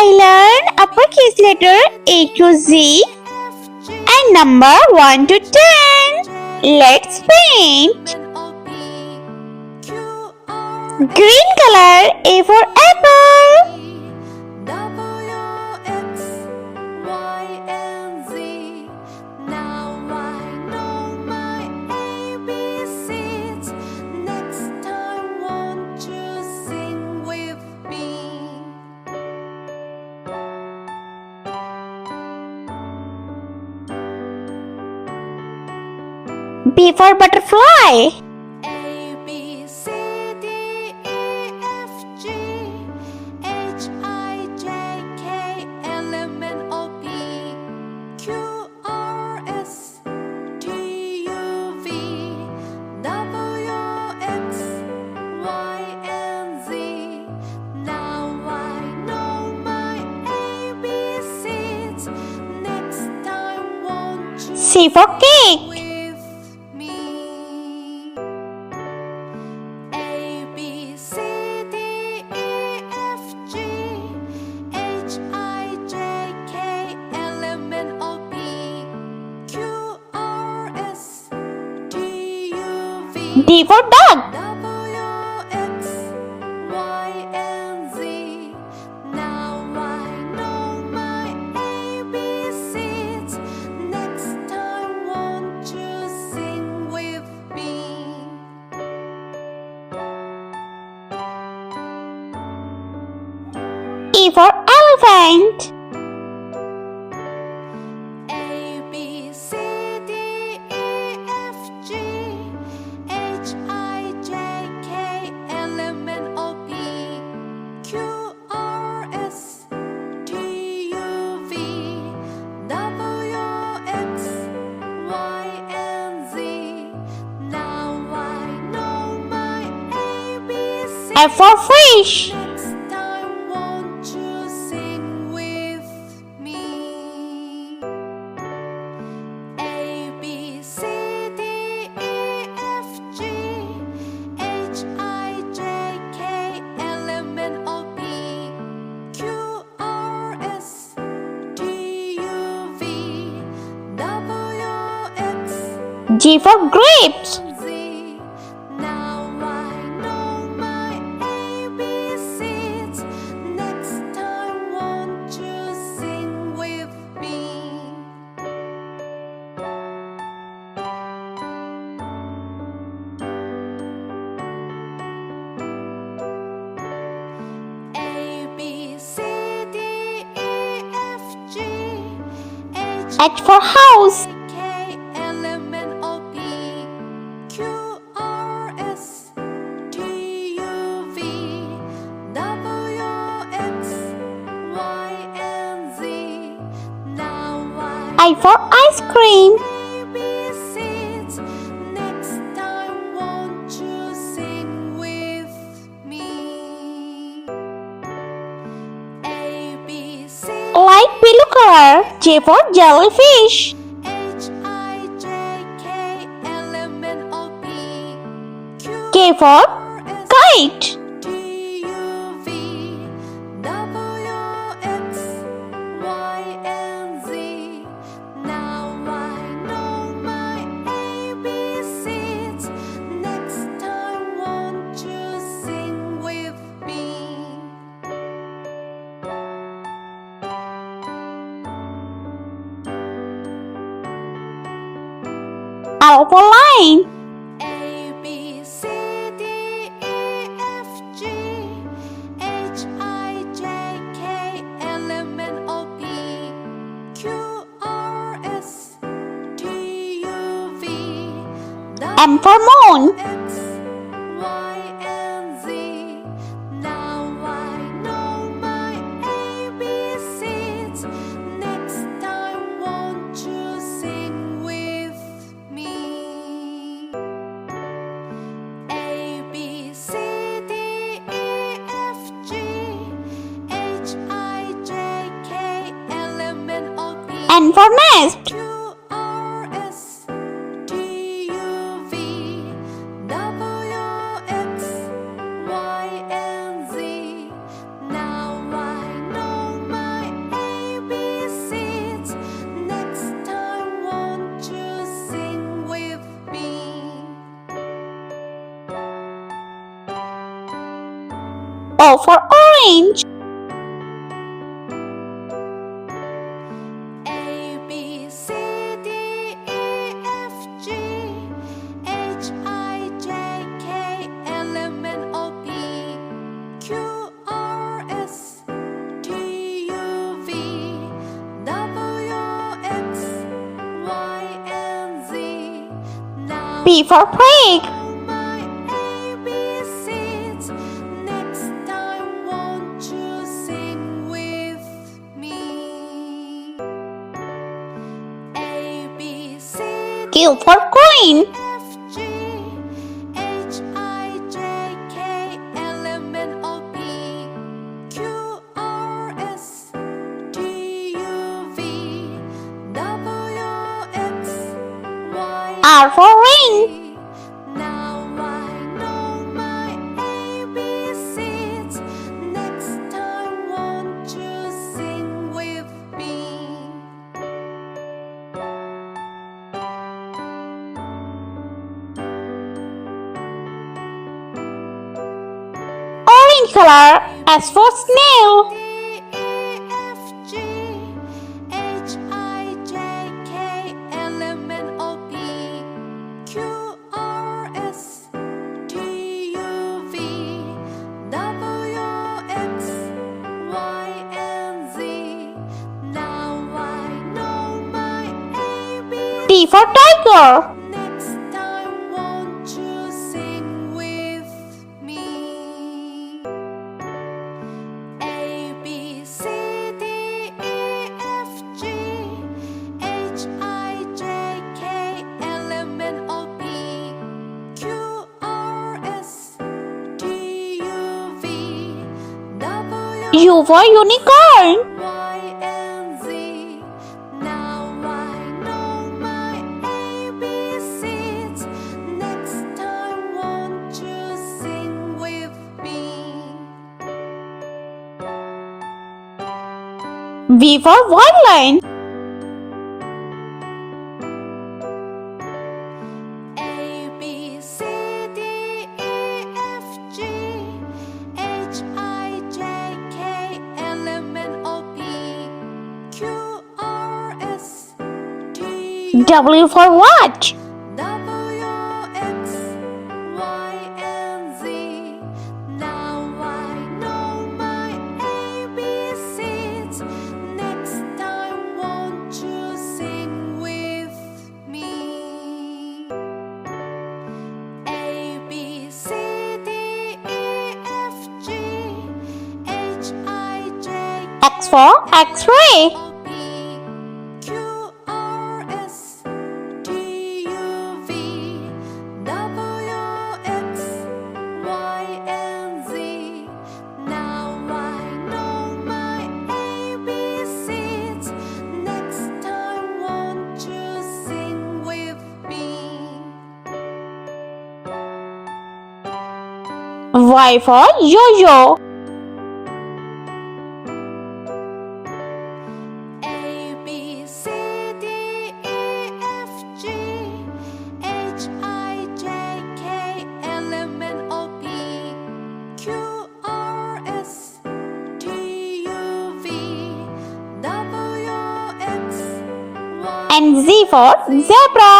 I learn uppercase letter A to Z and number 1 to 10. Let's paint. Green color, A for apple. B for butterfly. A, B, C, D, E, F, G, H, I, J, K, L, M, N, O, P, Q, R, S, T, U, V, W, X, Y, and Z. Now I know my ABCs. Next time won't you C for cake. with me? A, B, C, D, E, F, G, H, I, J, K, L, M, N, O, P, Q, R, S, T, U, V, D for dog. W, X, Y, and Z. Now I know my ABCs. Next time won't you sing with me? E for elephant. A, B, C, D, E, F, G, H, I, J, K, L, M, N, O, P, Q, R, S, T, U, V, W, X, Y, and Z. Now I know my ABCs. F for fish. Next time won't you sing with me? A, B, C, D, E, F, G, H, I, J, K, L, M, N, O, P, Q, R, S, T, U, V, W, X, G for grapes. Z. Now I know my ABCs. Next time won't you sing with me? A, B, C, D, E, F, G, H, H for house. K, L, M, N, O, P, Q, R, S, T, U, V, W, X, Y, and Z. Now I for ice cream. ABCs. Next time won't you sing with me? A, B, C, Light blue color. J for jellyfish. H, I, J, K, L, M, N, O, P, Q, K for R, S, kite. T, U, V, W, X, Y, and Z. Now I know my ABCs. Next time won't you sing with me? L for line. A, B, C, D, E, F, G, H, I, J, K, L, M, N, O, P, Q, R, S, T, U, V, M for moon. X, Y, and Z. Now I know my ABCs. Next time won't you sing with me? A, B, C, D, E, F, G, H, I, J, K, L, M, N, O, P, N for nest. Q, R, S, T, U, V, W, X, Y, and Z. Now I know my for orange. A B C D E F G H I J K L M N O P Q R S T U V W X Y and Z. Now P for pig. my ABCs. Next time, won't you sing with me? A B C Q for queen. F G H I J K L M N O P Q R S T U V W X Y. R for ring. Now I know my ABCs. Next time, won't you sing with me? Orange color. S for snail. D E F G H I J K L M N O P Q R S T U V W X Y and Z. Now I know my ABCs. T for tiger. Next time, won't you sing with me? A B C D E F G H I J K L M N O P Q R S T U V W U for unicorn. Y and Z. Now I know my ABCs. Next time, won't you sing with me? V for violin. A B C D E F G H I J K L M N O P Q R S T U W for watch. W X Y and Z. Now I know my ABCs. Next time, won't you sing with me? A B C D E F G H I J X for X-ray. O P Q R S T U V W X Y and Z. Now I know my ABCs. Next time, won't you sing with me? Y for yo-yo. A B C D E F G H I J K L M N O P Q R S T U V W X Y. And Z for zebra.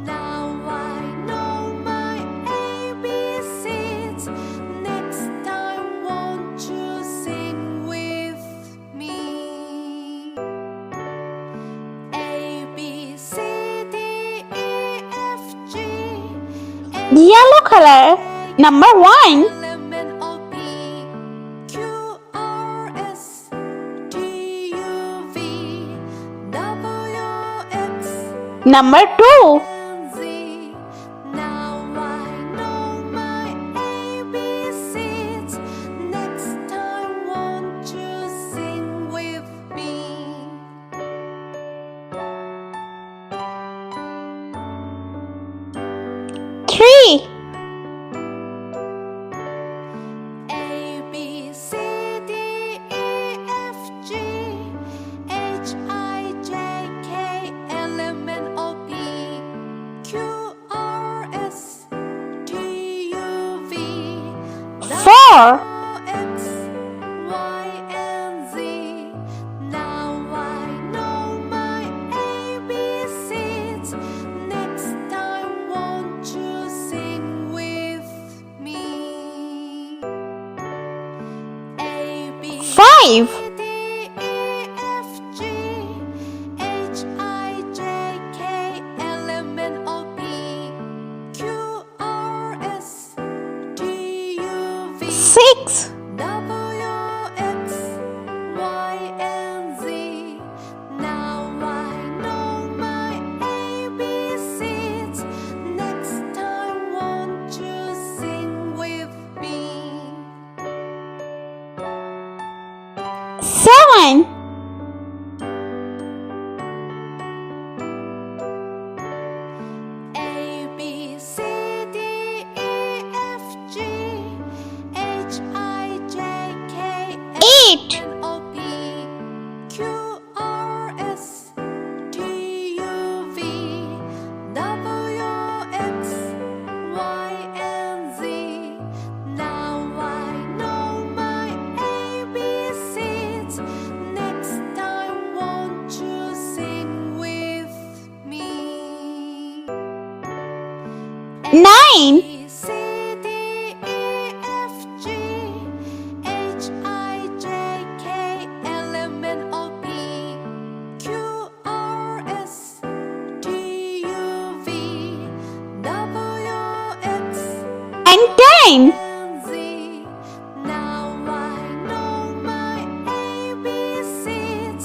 Now I know my ABCs. Next time, won't you sing with me? A B C D E F G Yellow color. Number 1. L M N O P Q R S T U V W X Number 2. and Z. Now I know my ABCs. Next time, won't you sing with me? 3. A B C D E F G H I J K L M N O P 5. D, E, F, G, H, I, J, K, L, M, N, O, P, Q, R, S, T, U, V, 6. W, X, Y, and Z. Now I know my ABCs. Next time, won't you sing with me? 7. A, B, C, D, E, F, G, H, I, J, K, L, 8. M, N, O, P, Q, R, S, T, U, V, W, X, Y, and Z. Now I know my ABCs. Next time, won't you sing with me? 9. B, C, D, E, F, G, H, I, J, K, L, M, N, O, P, Q, R, S, T, U, V, W, X, And 10. and Z. Now I know my ABCs.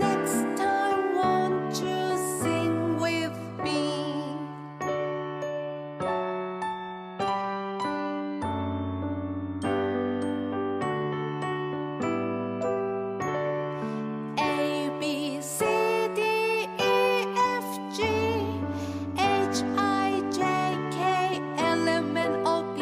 Next time, won't you sing with me? A, B, C, D, E, F, G, H, I, J, K, L, M, N, O, P,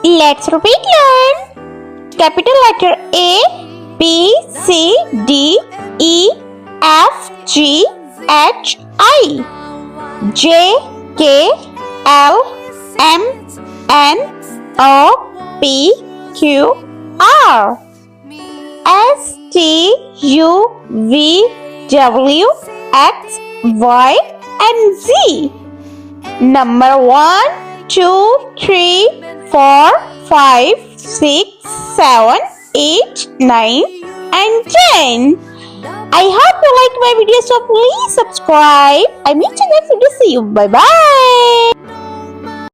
Let's repeat learn. Capital letter A, B, C, D, E, F, G, H, I, J, K, L, M, N, O, P, Q, R, S, T, U, V, W, X, Y, and Z. Number 1, 2, 3, 4, 5, 6, 7, 8, 9, and 10. I hope you like my video, so please subscribe. I meet you next video. See you. Bye bye.